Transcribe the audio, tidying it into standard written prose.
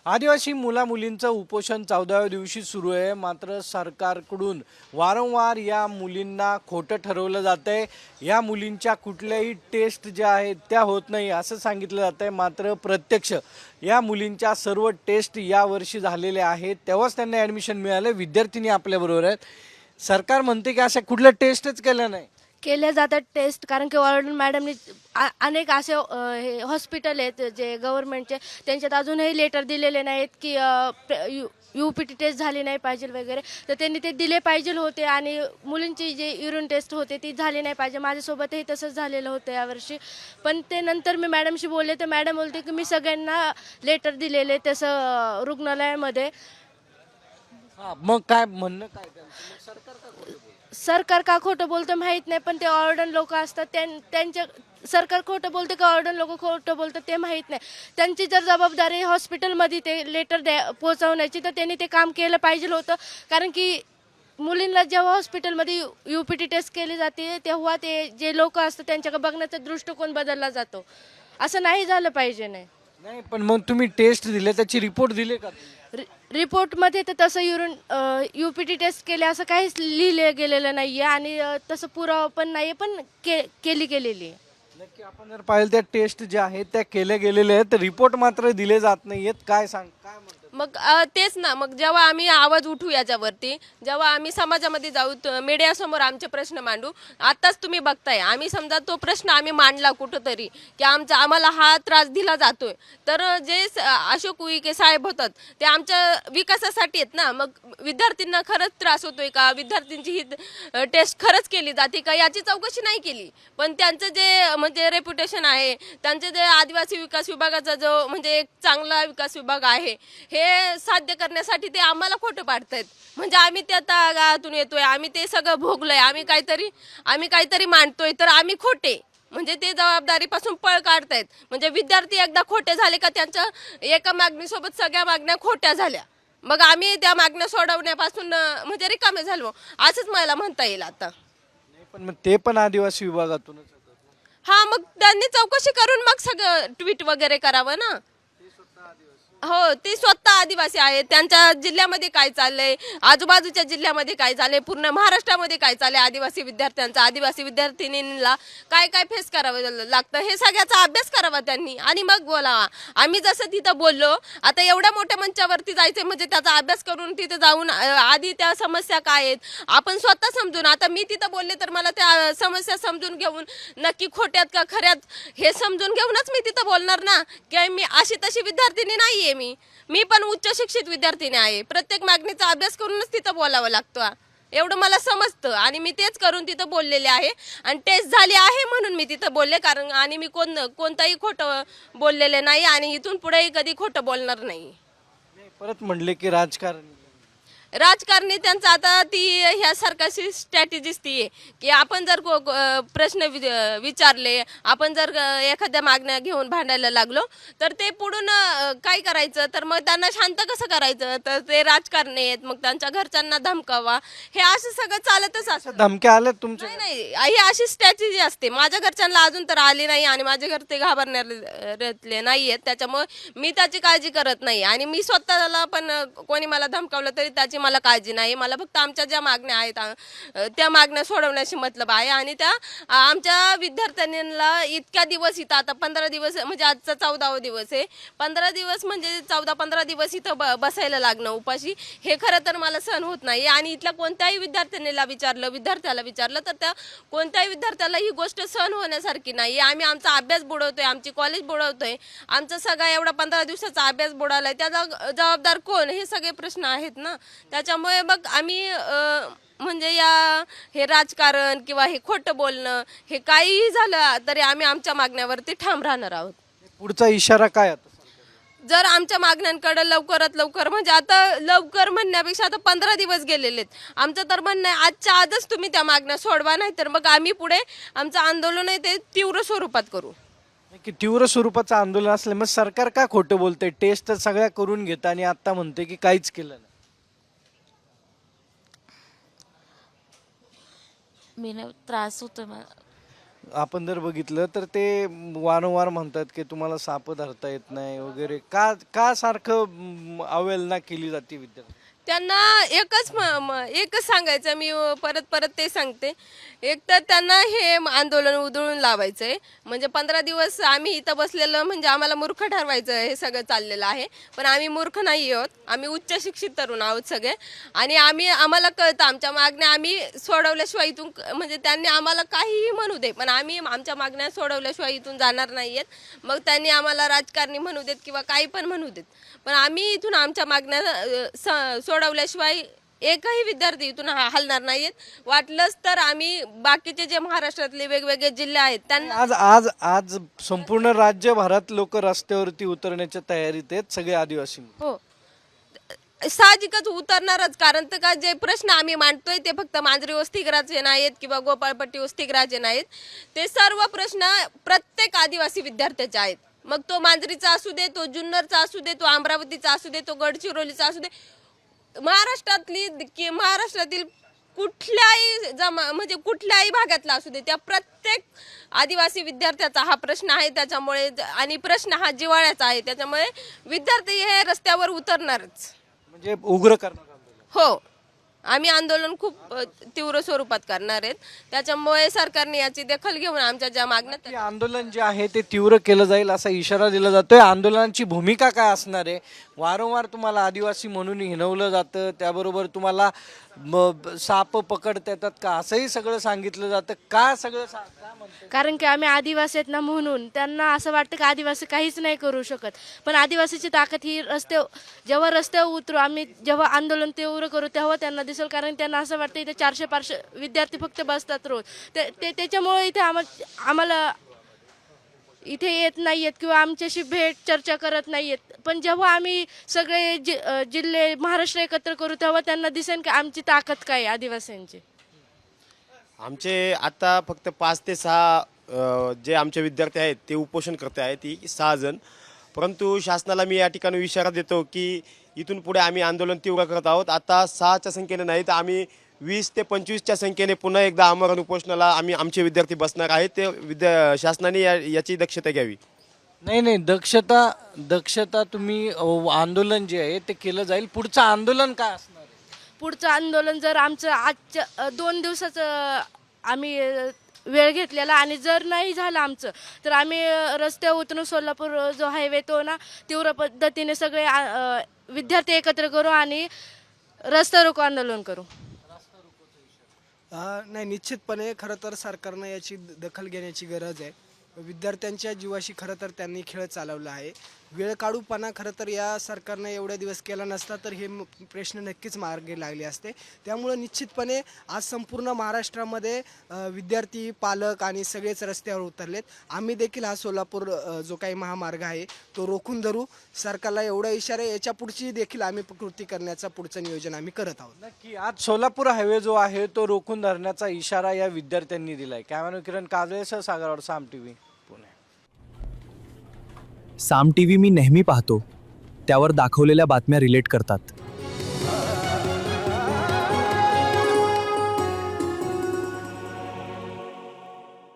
आदिवासी मुला-मुलींचं उपोषण 14व्या दिवशी सुरू आहे. मात्र सरकारकडून वारंवार या मुलींना खोटं ठरवलं जातंय. या मुलींच्या कुठल्याही टेस्ट ज्या आहेत त्या होत नाही असं सांगितलं जातंय. मात्र प्रत्यक्ष या मुलींच्या सर्व टेस्ट यावर्षी झालेल्या आहेत. तेव्हाच त्यांना ॲडमिशन मिळालं. विद्यार्थिनी आपल्याबरोबर आहेत. सरकार म्हणते की अशा कुठल्या टेस्टच केल्या नाही. केल्या जातात टेस्ट, कारण की वॉर्डन मॅडमनी अनेक असे हे हॉस्पिटल आहेत जे गव्हर्नमेंटचे, त्यांच्यात अजूनही लेटर दिलेले नाहीत की UPT टेस्ट झाली नाही पाहिजे वगैरे. तर त्यांनी ते दिले पाहिजे होते आणि मुलींची जे युरिन टेस्ट होते ती झाली नाही पाहिजे. माझ्यासोबतही तसंच झालेलं होतं यावर्षी. पण ते नंतर मी मॅडमशी बोलले तर मॅडम बोलते की मी सगळ्यांना लेटर दिलेले तसं रुग्णालयामध्ये. हां, मग काय म्हणणं काय त्यांचं? मग सरकार का खोटं बोलतं? सरकार का खोटं बोलतं माहीत नाही, पण ते ऑर्डन लोक असतात त्यांच्या सरकार खोटं बोलते का ऑर्डन लोक खोटं बोलतं ते माहीत नाही. त्यांची जर जबाबदारी हॉस्पिटलमध्ये ते लेटर पोहोचवण्याची तर त्यांनी ते काम केलं पाहिजे होतं. कारण की मुलींना जेव्हा हॉस्पिटलमध्ये UPT टेस्ट केली जाते तेव्हा ते जे लोक असतात त्यांच्याकडे बघण्याचा दृष्टिकोन बदलला जातो. असं नाही झालं पाहिजे. नाही नाही, पण मग तुम्ही टेस्ट दिले त्याची रिपोर्ट दिले का तुम्ही? रिपोर्टमध्ये तर तसं UPT टेस्ट केले असं काहीच लिहिलं गेलेलं नाही आहे आणि तसं पुरावा पण नाही आहे, पण केलेली आहे. नक्की आपण जर पाहिलं त्या टेस्ट ज्या आहेत त्या केल्या गेलेल्या आहेत, रिपोर्ट मात्र दिले जात नाहीयेत. काय म्हणतात? मग तेच ना, मग जेव्हा आम्ही आवाज उठू याच्यावरती, जेव्हा आम्ही समाजामध्ये जाऊ, मीडियासमोर आमचे प्रश्न मांडू. आताच तुम्ही बघताय, आम्ही समजा तो प्रश्न आम्ही मांडला कुठंतरी की आम्हाला हा त्रास दिला जातोय, तर जे अशोक उईके साहेब होतात ते आमच्या विकासासाठी आहेत ना. मग विद्यार्थ्यांना खरंच त्रास होतोय का, विद्यार्थ्यांची ही टेस्ट खरंच केली जाते का याची चौकशी नाही केली. पण त्यांचं जे म्हणजे रेप्युटेशन आहे, त्यांचे जे आदिवासी विकास विभागाचा जो म्हणजे एक चांगला विकास विभाग आहे, हे साध्य करण्यासाठी ते आम्हाला खोटं पाडतायत. म्हणजे आम्ही त्या गावातून येतोय, आम्ही ते सगळं भोगलोय, आम्ही काहीतरी मांडतोय, तर आम्ही खोटे. म्हणजे ते जबाबदारीपासून पळ काढतायत. म्हणजे विद्यार्थी एकदा खोटे झाले का त्यांच्या एका मागणीसोबत सगळ्या मागण्या खोट्या झाल्या. मग आम्ही त्या मागण्या सोडवण्यापासून म्हणजे रिकामे झालो असंच मला म्हणता येईल आता. नाही, पण मग ते पण आदिवासी विभागातूनच येतात ना. हा, मग त्यांनी चौकशी करून मग सगळं ट्विट वगैरे करावं ना. हो, ते स्वतः आदिवासी आहेत. त्यांच्या जिल्ह्यामध्ये काय चाललंय, आजूबाजूच्या जिल्ह्यामध्ये काय चाललंय, पूर्ण महाराष्ट्रामध्ये काय चाललंय, आदिवासी विद्यार्थ्यांचा, आदिवासी विद्यार्थिनींना काय काय फेस करावं लागतं, हे सगळ्याचा अभ्यास करावा त्यांनी आणि मग बोलावा. आम्ही जसं तिथं बोललो, आता एवढ्या मोठ्या मंचावरती जायचं म्हणजे त्याचा अभ्यास करून तिथं जाऊन आधी त्या समस्या काय आहेत आपण स्वतः समजून. आता मी तिथं बोलले तर मला त्या समस्या समजून घेऊन नक्की खोट्यात का खऱ्यात हे समजून घेऊनच मी तिथं बोलणार ना. की मी अशी तशी विद्यार्थिनी नाहीये. मी पण उच्च शिक्षित विद्यार्थिनी आहे. प्रत्येक मागणीचा अभ्यास करूनच तिथं बोलावं लागतं, एवढं मला समजतं आणि मी तेच करून तिथं बोललेले आहे. आणि टेस्ट झाली आहे म्हणून मी तिथं बोलले, कारण आणि मी कोणताही खोटं बोललेले नाही आणि इथून पुढेही कधी खोटं बोलणार नाही. नाही, परत म्हणले की राजकारणी त्यांचं आता ती ह्या सरकारची स्ट्रॅटेजीच ती आहे की आपण जर प्रश्न विचारले, आपण जर एखाद्या मागण्या घेऊन भांडायला लागलो तर ते पुढून काय करायचं, तर मग त्यांना शांत कसं करायचं, तर ते राजकारणी आहेत, मग त्यांच्या घरच्यांना धमकावा, हे असं सगळं चालतच असतं. धमक्या आल्या तुमच्या? नाही, ही अशी स्ट्रॅटेजी असते. माझ्या घरच्यांना अजून तर आली नाही आणि माझे घर ते घाबरण्यातले नाही आहेत, त्याच्यामुळे मी त्याची काळजी करत नाही. आणि मी स्वतःला पण कोणी मला धमकावलं तरी त्याची मला काळजी नाही. मला फक्त आमच्या ज्या मागण्या आहेत त्या मागण्या सोडवण्याशी मतलब आहे. आणि त्या आमच्या विद्यार्थ्यांना इतक्या दिवस इथं, आता 15 दिवस म्हणजे आजचा 14वा दिवस आहे, 15 दिवस म्हणजे 14-15 दिवस इथं बसायला लागणं उपाशी, हे खरं तर मला सहन होत नाही. आणि इथल्या कोणत्याही विद्यार्थ्याला विचारलं तर त्या कोणत्याही विद्यार्थ्याला ही गोष्ट सहन होण्यासारखी नाही. आम्ही आमचा अभ्यास बुडवतोय, आमची कॉलेज बुडवतोय, आमचा सगळा एवढा 15 दिवसाचा अभ्यास बुडालाय, त्याचा जबाबदार कोण, हे सगळे प्रश्न आहेत ना. त्याच्यामुळे मग आम्ही म्हणजे हे राजकारण किंवा हे खोटं बोलणं, हे काहीही झालं तरी आम्ही आमच्या मागण्यावरती ठाम राहणार आहोत. पुढचा इशारा काय आता? जर आमच्या मागण्यांकडे लवकरात लवकर, म्हणजे आता लवकर म्हणण्यापेक्षा आता 15 दिवस गेलेले आहेत, आमचं तर म्हणणं आहे आजच्या आजच तुम्ही त्या मागण्या सोडवा, नाही तर मग आम्ही पुढे आमचं आंदोलन आहे ते तीव्र स्वरूपात करू. की तीव्र स्वरूपाचं आंदोलन असलं मग सरकार का खोटं बोलतंय? टेस्ट तर सगळ्या करून घेत आणि आता म्हणते की काहीच केलं नाही. मी त्रास होतो मला. आपण जर बघितलं तर ते वारंवार म्हणतात की तुम्हाला साप धरता येत नाही वगैरे. का का सारखं अवहेलना केली जाते विद्यार्थी? त्यांना एकच सांगायचं मी, परत परत ते सांगते. एक तर त्यांना हे आंदोलन उधळून लावायचंय, म्हणजे 15 दिवस आम्ही इथं बसलेलं म्हणजे आम्हाला मूर्ख ठरवायचं हे सगळं चाललेलं आहे. पण आम्ही मूर्ख नाही आहोत, आम्ही उच्च शिक्षित तरुण आहोत सगळे. आणि आम्हाला कळतं आमच्या मागण्या आम्ही सोडवल्याशिवाय इथून म्हणजे त्यांनी आम्हाला काहीही म्हणू दे, पण आम्ही आमच्या मागण्या सोडवल्याशिवाय इथून जाणार नाहीयेत. मग त्यांनी आम्हाला राजकारणी म्हणू देत किंवा काही पण म्हणू देत, पण आम्ही इथून आमच्या मागण्या सोडवल्याशिवाय एकही विद्यार्थी इथून हलणार नाहीयेत. वाटलंच तर आम्ही बाकीचे जे महाराष्ट्रातले वेगवेगळे जिल्हे आहेत त्यांना आज आज आज संपूर्ण राज्यभरात लोक रस्त्यावरती उतरण्याच्या तयारीत आहेत, सगळे आदिवासी. हो, साहजिकच उतरणारच. कारण तर का जे प्रश्न आम्ही मांडतोय ते फक्त मांजरी वसतिगृहाचे नाहीत किंवा गोपाळपट्टी वसतिगृहाचे नाहीत, ते सर्व प्रश्न प्रत्येक आदिवासी विद्यार्थ्याचे आहेत. मग तो मांजरीचा असू दे, तो जुन्नरचा असू दे, तो अमरावतीचा असू दे, तो गडचिरोलीचा असू दे, महाराष्ट्रातील कुठल्याही म्हणजे कुठल्याही भागातला असू दे, त्या प्रत्येक आदिवासी विद्यार्थ्याचा हा प्रश्न आहे. त्याच्यामुळे आणि प्रश्न हा जिव्हाळ्याचा आहे, त्याच्यामुळे विद्यार्थी हे रस्त्यावर उतरणारच. म्हणजे उग्र करणार आंदोलन. हो, आम्ही आंदोलन खूप तीव्र स्वरूपात करणार आहेत. त्याच्यामुळे सरकारने याची दखल घेऊन आमच्या ज्या मागण्या हे आंदोलन जे आहे ते तीव्र केलं जाईल असा इशारा दिला जातोय. आंदोलनाची भूमिका काय असणार आहे? वारंवार तुम्हाला आदिवासी म्हणून हिणवलं जातं, त्याबरोबर तुम्हाला साप पकडता येतात का असंही सगळं सांगितलं जातं. का सगळं का म्हणतात? कारण की आम्ही आदिवासी आहेत ना, म्हणून त्यांना असं वाटतं की आदिवासी काहीच नाही करू शकत. पण आदिवासीची ताकद ही जेव्हा रस्त्यावर उतरू आम्ही, जेव्हा आंदोलन तीव्र करू तेव्हा त्यांना दिसेल. कारण त्यांना असं वाटतं इथे 400-500 विद्यार्थी फक्त बसतात रोज, त्याच्यामुळे इथे आम्हाला इथे येत नाहीयेत किंवा आमच्याशी भेट चर्चा करत नाहीयेत. पण जेव्हा आम्ही सगळे जिल्हे महाराष्ट्र एकत्र करू तेव्हा त्यांना दिसेल की आमची ताकद काय आहे आदिवासींची. आमचे आता फक्त 5 ते 6 जे आमचे विद्यार्थी आहेत ते उपोषण करते आहेत, ती 6 जण. परंतु शासनाला मी या ठिकाणी इशारा देतो की इथून पुढे आम्ही आंदोलन तीव्र करत आहोत. आता 6च्या संख्येने नाही तर आम्ही 20 ते 25च्या संख्येने पुन्हा एकदा आमरण उपोषणाला आमचे विद्यार्थी बसणार आहेत. ते शासनाने याची दक्षता घ्यावी. नाही, दक्षता तुम्ही आंदोलन जे आहे ते केलं जाईल. पुढचं आंदोलन काय असणार आहे? पुढचं आंदोलन जर आमचं आजच्या 2 दिवसाचं आम्ही वेळ घेतलेला आणि जर नाही झालं आमचं, तर आम्ही रस्त्यावर उतरून सोलापूर जो हायवे तो ना तीव्र पद्धतीने सगळे विद्यार्थी एकत्र करू आणि रस्ता रोको आंदोलन करू. नाही, निश्चितपणे खरं तर सरकारनं याची दखल घेण्याची गरज आहे. विद्यार्थ्यांच्या जीवाशी खरं तर त्यांनी खेळ चालवला आहे. वेळ काढूपणा खरं तर या सरकारनं एवढ्या दिवस केला नसता तर हे प्रश्न नक्कीच मार्गी लागले असते. त्यामुळं निश्चितपणे आज संपूर्ण महाराष्ट्रामध्ये विद्यार्थी, पालक आणि सगळेच रस्त्यावर उतरलेत. आम्ही देखील हा सोलापूर जो काही महामार्ग आहे तो रोखून धरू. सरकारला एवढा इशारा, याच्या पुढची देखील आम्ही कृती करण्याचं पुढचं नियोजन आम्ही करत आहोत. नक्की आज सोलापूर हायवे जो आहे तो रोखून धरण्याचा इशारा या विद्यार्थ्यांनी दिलाय. कॅमेरा किरण काजळेसह सागरवाड, साम टीव्ही, पुणे. साम टीव्ही मी नेहमी पाहतो, त्यावर दाखवलेल्या बातम्या रिलेट करतात.